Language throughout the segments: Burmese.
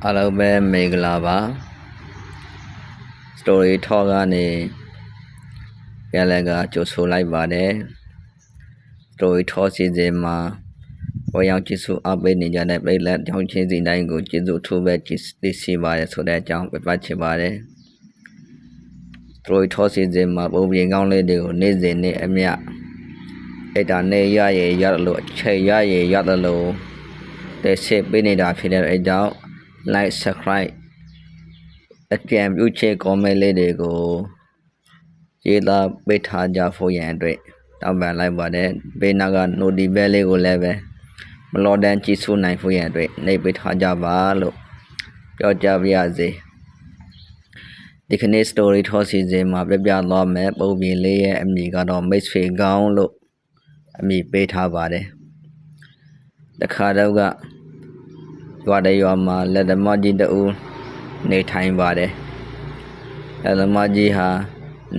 အားလုံးပဲမင်္ဂလာပါ Story Talk ကနေပြန်လည်ကြိုဆိုလိုက်ပါတယ် Story Talk စီစဉ်မှာဝင်ရောက်ကြည့်ဆိုအားပေးနေကြတဲ့ပြည်လက်ကြောင်းချင်းစီတိုင်းကိုကျေးဇူးအထူးပဲသိရှိပါတယ်ဆိုတဲ့အကြောင်းပြပတ်ချင်ပါတယ် Story Talk စီစဉ်မှာပုံပြင်ကောင်းလေးတွေကိုနေ့စဉ်နဲ့အမျှအဲ့ဒါနဲ့ရလို့အချိန်ရလို့တက်ဆက်ပေးနေတာဖြစ်တဲ့အကြောင်း like subscribe အကြံပြုချက် comment လေးတွေကိုရေးသားပေးထားကြဖို့ရန်အတွက်တောင်းပန်လိုက်ပါတယ်ဘေးနာက notification လေးကိုလည်းပဲမလောတန်းကြည့်ဆိုနိုင်ဖို့ရန်အတွက်နှိပ်ပေးထားကြပါလို့ပြောကြပါရစေဒီကနေ့ story talk စီစဉ်မှာပြပြသွားမယ်ပုံပြင်လေးရဲ့အမည်ကတော့မိတ်ဆွေကောင်းလို့အမည်ပေးထားပါတယ်တခါတော့ကရွာတရွာမှာလက်သမားကြီးတဦးနေထိုင်ပါတယ်လက်သမားကြီးဟာ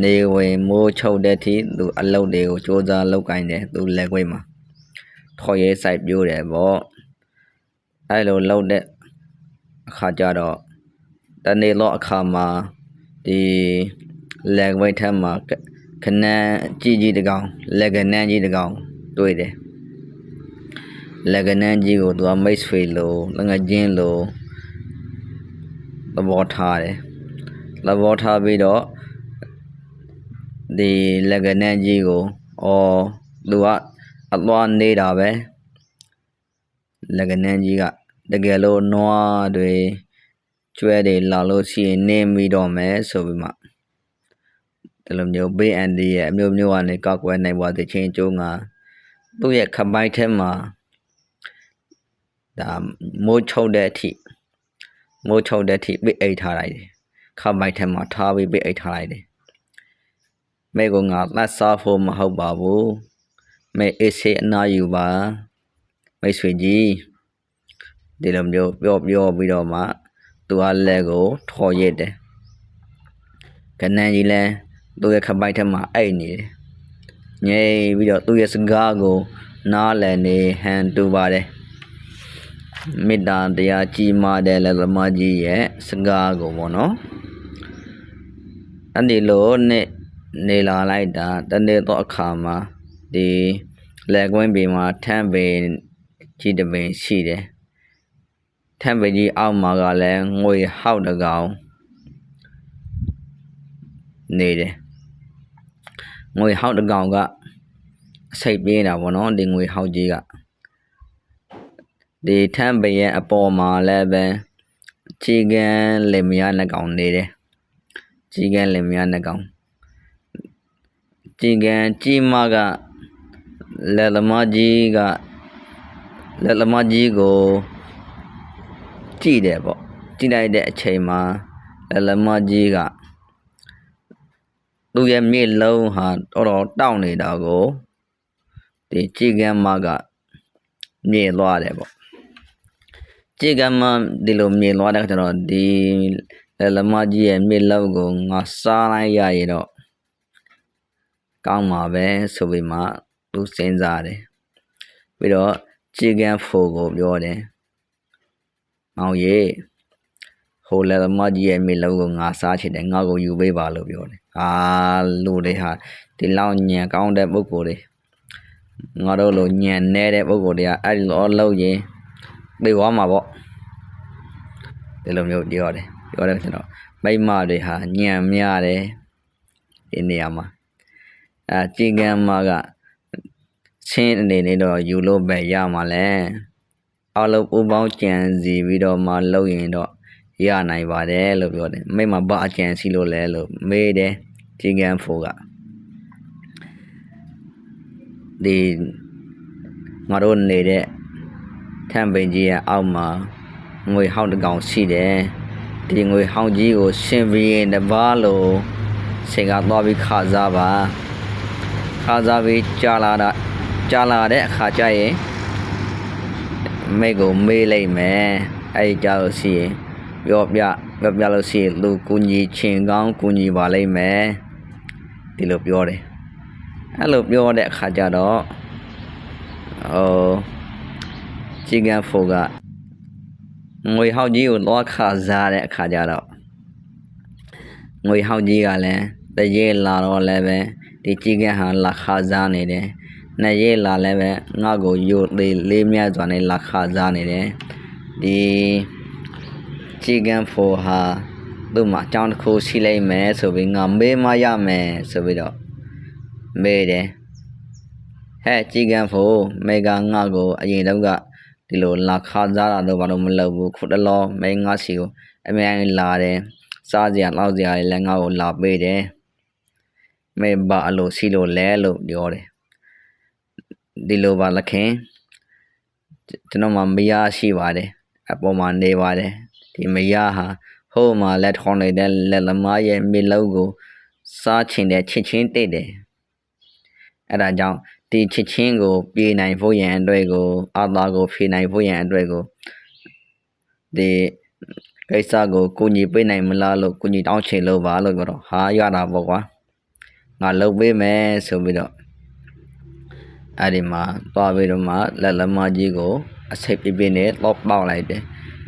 နေဝင်မိုးချုပ်တဲ့ထိသူအလုပ်တွေကိုစ조사လုပ်ကိုင်းတယ်သူလက်ခွေးမှာထော်ရဲဆိုင်ပြိုးတယ်ပေါ့အဲ့လိုလုပ်တဲ့အခါကျတော့တနေ့တော့အခါမှာဒီလက်ခွေးထက်မှာခနန်းကြီးတကောင်လက်ကနန်းကြီးတကောင်တွေ့တယ်လက်ကနန်းကြီးကိုသူကမိတ်ဆွေလို့ငါချင်းလို့သဘောထားတယ်သဘောထားပြီးတော့ဒီလက်ကနန်းကြီးကိုသူကအသွားနေတာပဲလက်ကနန်းကြီးကတကယ်လို့နွားတွေကျွဲတွေလာလို့ရှိရင်နင်းပြီးတော့မယ်ဆိုပြီးမှဒီလိုမျိုးဘေးအန္တရာယ်အမျိုးကနေကောက်ွယ်နိုင်ပါတဲ့ချင်းကျုံးကသူ့ရဲ့ခပိုက်ထဲမှာဒါမိုးချုပ်တဲ့အထိပိတ်အိတ်ထားလိုက်တယ်ခပိုက်ထဲမှာထားပြီးပိတ်အိတ်ထားလိုက်တယ်မဲကငါလက်စားဖို့မဟုတ်ပါဘူးမဲအေးစေးအနာယူပါမိတ်ဆွေကြီးဒီလိုမျိုးပြောပြီးတော့မှသူကလက်ကိုထော်ရစ်တယ်ကနန်းကြီးလည်းသူ့ရဲ့ခပိုက်ထဲမှာအိတ်နေတယ်ငြိမ်ပြီးတော့သူ့ရဲ့စကားကိုနားလည်နေဟန်တူပါတယ်မေတ္တာတရားကြီးမားတဲ့လက်သမားကြီးရဲ့စကားကိုပေါ့နော်အဲ့ဒီလိုနဲ့နေလာလိုက်တာတနေ့တော့အခါမှာဒီလက်ကွင်းပင်မှာထမ်းပင်ကြီးတစ်ပင်ရှိတယ်ထမ်းပင်ကြီးအောက်မှာကလည်းငွေဟောက်တကောင်နေတယ်ငွေဟောက်တကောင်ကအစိတ်ပြေးတာပေါ့နော်ဒီငွေဟောက်ကြီးကဒီထမ်းပင်ရဲ့အပေါ်မှာလည်းပဲချီကန်လင်မယားနှစ်ကောင်နေတယ်ချီကန်လင်မယားနှစ်ကောင်ချီကန်ကြီးမကလက်သမားကြီးကိုကြည့်တယ်ပေါ့ကြည့်လိုက်တဲ့အချိန်မှာလက်သမားကြီးကသူ့ရဲ့မျက်လုံးဟာတော်တောင့်နေတာကိုဒီချီကန်မကမြင်သွားတယ်ပေါ့ကြည့်ကမှဒီလိုမြင်သွားတဲ့ကျွန်တော်ဒီလမကြီးရဲ့မြေလောက်ကိုငါစားလိုက်ရရင်တော့ကောင်းမှာပဲဆိုပြီးမှသူစဉ်းစားတယ်ပြီးတော့ကြည့်ကန်ဖို့ကိုပြောတယ်မောင်ရေဟိုလမကြီးရဲ့မြေလောက်ကိုငါစားချင်တယ်ငါကိုယူပေးပါလို့ပြောတယ်လူတွေဟာဒီလောက်ညံကောင်းတဲ့ပုဂ္ဂိုလ်တွေငါတို့လိုညံနေတဲ့ပုဂ္ဂိုလ်တွေကအဲ့လိုလုပ်ရင်ပြေးသွားမှာပေါ့ဒီလိုမျိုးပြောတယ်ကျွန်တော်မိမတွေဟာညံများတယ်ဒီနေရာမှာကြည်ကံမကချင်းအနေနဲ့တော့ယူလို့ပဲရမှာလဲအလုံးပူပေါင်းကြံစီပြီးတော့မှလုပ်ရင်တော့ရနိုင်ပါတယ်လို့ပြောတယ်မိမဘာအကြံစီလို့လဲလို့မေးတယ်ကြည်ကံဖို့ကဒီငါတို့နေတဲ့ထမ်းပင်ကြီးရဲ့အောက်မှာငွေဟောက်တကောင်ရှိတယ်ဒီငွေဟောက်ကြီးကိုရှင်ဘီရင်တပါးလို့ဆင်ကသွားပြီးခါစားပါခါစားပြီးကြာလာတဲ့အခါကျရင်မိတ်ကိုမေးလိုက်မယ်အဲ့ဒီကြာလို့ရှိရင်ပြောပြလို့ရှိရင်လူကူညီချင်ကောင်းကူညီပါလိမ့်မယ်ဒီလိုပြောတယ်အဲ့လိုပြောတဲ့အခါကျတော့ချီကန်ဖို့က ငွေဟောက်ကြီးကိုတော့ခါစားတဲ့အခါကျတော့ငွေဟောက်ကြီးကလည်းတရေလာတော့လည်းပဲဒီကြီးကန်းဟာလာခါစားနေတယ်နှစ်ရေလာလည်းပဲငါ့ကိုယိုသေးလေးမြတ်စွာနဲ့လာခါစားနေတယ်ဒီကြီးကန်းဖို့ဟာသူ့မှာအကြောင်းတစ်ခုရှိလိမ့်မယ်ဆိုပြီးငါမေးမရမယ်ဆိုပြီးတော့မေးတယ်ဟဲ့ကြီးကန်းဖို့မေကငါ့ကိုအရင်တော့ကဒီလိုလာခါစားတာတော့ဘာလို့မလုပ်ဘူးခုတလောမေငါစီကိုအများကြီးလာတယ်စားစရာလောက်စရာလည်းငါ့ကိုလာပေးတယ်မေဘာအလိုစီလိုလဲလို့ပြောတယ်ဒီလိုပါလခင်ကျွန်တော်မှမရရှိပါတယ်အပေါ်မှာနေပါတယ်ဒီမရဟာဟိုမှာလက်ထောင်းနေတဲ့လက်သမားရဲ့မြေလုံးကိုစားချင်တဲ့ချစ်ချင်းတိတ်တယ်အဲ့ဒါကြောင့်ဒီချစ်ချင်းကိုပြေးနိုင်ဖို့ရန်အတွက်ကိုအာသာကိုဖြေနိုင်ဖို့ရန်အတွက်ကိုဒီကိစ္စကိုကိုညီပေးနိုင်မလားလို့ကိုညီတောင်းချင်လို့ပါလို့ပြောတော့ဟာရတာပေါ့ကွာငါလုပ်ပေးမယ်ဆိုပြီးတော့အဲ့ဒီမှာသွားပြီးတော့မှလက်လက်မကြီးကိုအစိပ်ပြပြနဲ့တော့ပေါက်လိုက်တယ်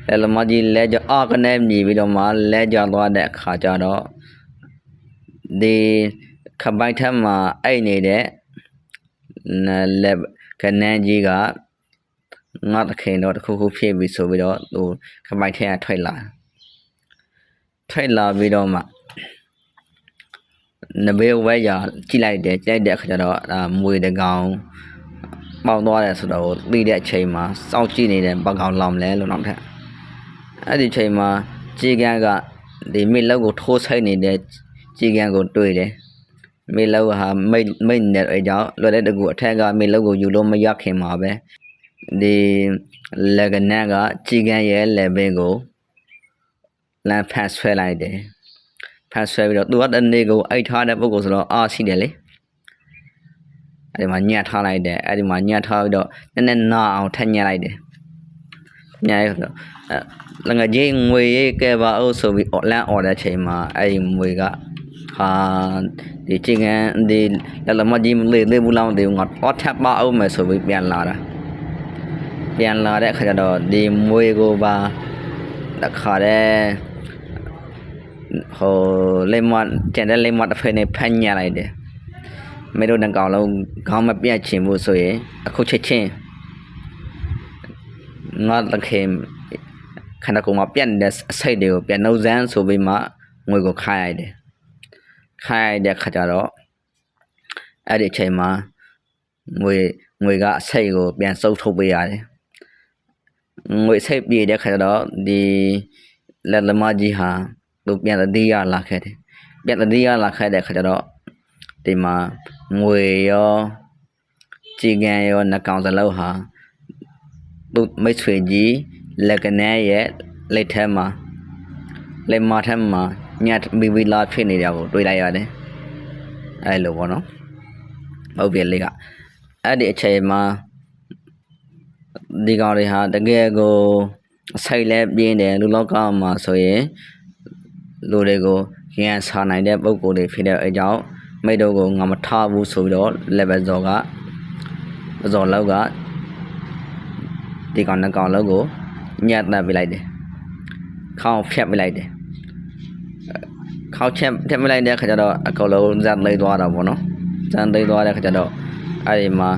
လက်လက်မကြီးလဲကြအားကနေမြည်ပြီးတော့မှလဲကြသွားတဲ့အခါကျတော့ဒီခပိုက်ထက်မှာအဲ့နေတဲ့လက်ခနန်းကြီးကငါတခင်တော့တခုခုဖြစ်ပြီဆိုပြီးတော့သူခပိုက်ထက်ကထွက်လာပြီးတော့မှနဘေးဝဲရကြည့်လိုက်တယ်ကြိုက်တဲ့အခါကျတော့မွေတကောင်ပေါက်သွားတယ်ဆိုတော့သိတဲ့အချိန်မှာစောင့်ကြည့်နေတဲ့ဘကောင်လောင်လဲလို့နောက်ထပ်အဲ့ဒီချိန်မှာကြေကန်းကဒီမိလောက်ကိုထိုးဆိုင်နေတဲ့ကြေကန်းကိုတွေ့တယ်မိလောက်ဟာမိတ်နေတဲ့အကြောင်းလွယ်တဲ့တကူအထက်ကမိလောက်ကိုယူလို့မရခင်မှာပဲဒီလက်ကနက်ကကြေကန်းရဲ့လက်ဘင်းကိုလမ်းဖတ်ဆွဲလိုက်တယ်ဖတ်ဆွဲပြီးတော့သူကတနေ့ကိုအိတ်ထားတဲ့ပုဂ္ဂိုလ်ဆိုတော့အားရှိတယ်လေအဲ့ဒီမှာညှက်ထားလိုက်တယ်အဲ့ဒီမှာညှက်ထားပြီးတော့နည်းနည်းနာအောင်ထက်ညှက်လိုက်တယ်ညှက်ရတော့လငကြီးငွေရေးကဲပါအောင်ဆိုပြီးလမ်းអော်တဲ့ချိန်မှာအဲ့ဒီငွေကဟာဒီချင်းကန်ဒီလက်လမကြီးမလေးသေးဘူးလားမသိဘူးငါတော့ထပ်ပါအောင်မယ်ဆိုပြီးပြန်လာတဲ့အခါကျတော့ဒီငွေကိုပါတခါတည်းဟိုလိမ္မာကျန်တဲ့လိမ္မာတစ်ဖက်နဲ့ဖမ်းညှက်လိုက်တယ်မင်းတို့တကောင်လုံးခေါင်းမပြတ်ချင်ဘူးဆိုရင်အခုချက်ချင်းငါတခင်ခန္ဓာကိုယ်မှာပြတ်နေတဲ့အစိတ်တွေကိုပြန်နှုတ်စမ်းဆိုပြီးမှငွေကိုခိုင်းလိုက်တယ်ခါကြတော့အဲ့ဒီအချိန်မှာငွေကအစိတ်ကိုပြန်စုပ်ထုတ်ပေးရတယ်ငွေစိတ်ပြေတဲ့ခါကြတော့ဒီလက်သမားကြီးဟာသူပြန်တည်းရလာခဲ့တယ်ခါကြတော့ဒီမှာငွေရောကြေကန်းရောနှကောင်စလုံးဟာသူမိတ်ဆွေကြီးလက်ကနန်းရဲ့လက်မထက်မှာညတ်ဘီဘီလာဖြစ်နေတာကိုတွေ့လိုက်ရတယ်အဲ့လိုပေါ့နော်ဟုတ်ပြီလေကအဲ့ဒီအချိန်မှာဒီကောင်တွေဟာတကယ်ကိုဆိုက်လဲပြင်းတယ်လူလောကမှာဆိုရင်လူတွေကိုရန်ဆာနိုင်တဲ့ပုံကိုယ်တွေဖြစ်တဲ့အကြောင်းမိတ်တို့ကိုငါမထားဘူးဆိုပြီးတော့ level ဇော်လောက်ကဒီကောင်နှစ်ကောင်လောက်ကိုညှက်တက်ပြလိုက်တယ်ခေါင်းဖြတ်ပြလိုက်တယ်ခေါင်းဖြတ်ပြလိုက်တဲ့ခါကျတော့အကောင်လုံးဇက်သိသွားတာပေါ့နော်ဇက်သိသွားတဲ့ခါကျတော့အဲ့ဒီမှာ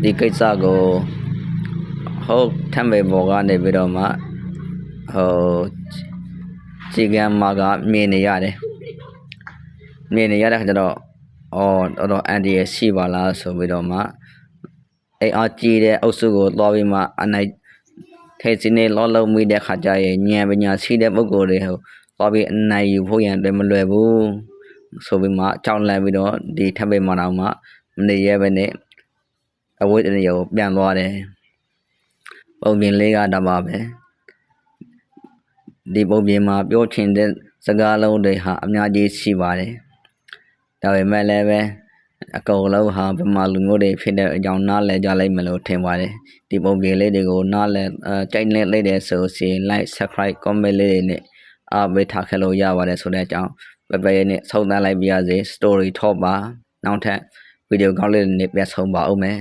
ဒီကိစ္စကိုဟုတ်ထမ်းပေပေါ်ကနေပြီးတော့မှဟိုကြေကန်းမကမြင်နေရတယ်ခါကျတော့တော်အန်ဒီရဲ့ရှိပါလားဆိုပြီးတော့မှအဲ့အကြည့်တဲ့အုပ်စုကိုသွားပြီးမှအနိုင်ထဲစင်းနေလောလုံးမိတဲ့ခါကျရင်ဉာဏ်ပညာရှိတဲ့ပုဂ္ဂိုလ်တွေဟိုသွားပြီးအနိုင်ယူဖို့ရန်အတွက်မလွယ်ဘူးဆိုပြီးမှအကြောင်းလန့်ပြီးတော့ဒီထပ်ပေမှာတော့မှမနေရဲပဲနဲ့အဝိတ္တရကိုပြန်သွားတယ်ပုံပြင်လေးကဒါပါပဲဒီပုံပြင်မှာပြောချင်တဲ့စကားလုံးတွေဟာအများကြီးရှိပါတယ်ဒါပေမဲ့လည်းပဲအကောင်လုံးဟာဗမာလူမျိုးတွေဖြစ်တဲ့အကြောင်းနားလည်ကြလိမ့်မယ်လို့ထင်ပါတယ်ဒီပုံပြင်လေးတွေကိုနားလည်ကြိုက်လိုက်တဲ့ဆိုရင် like subscribe comment လေးတွေနဲ့အားပေးထားခဲ့လို့ရပါတယ်ဆိုတဲ့အကြောင်းပဲရဲ့နဲ့ဆုံးသတ်လိုက်ပြရစေ story talk ပါနောက်ထပ်ဗီဒီယိုကောင်းလေးတွေနဲ့ပြန်ဆုံပါဦးမယ်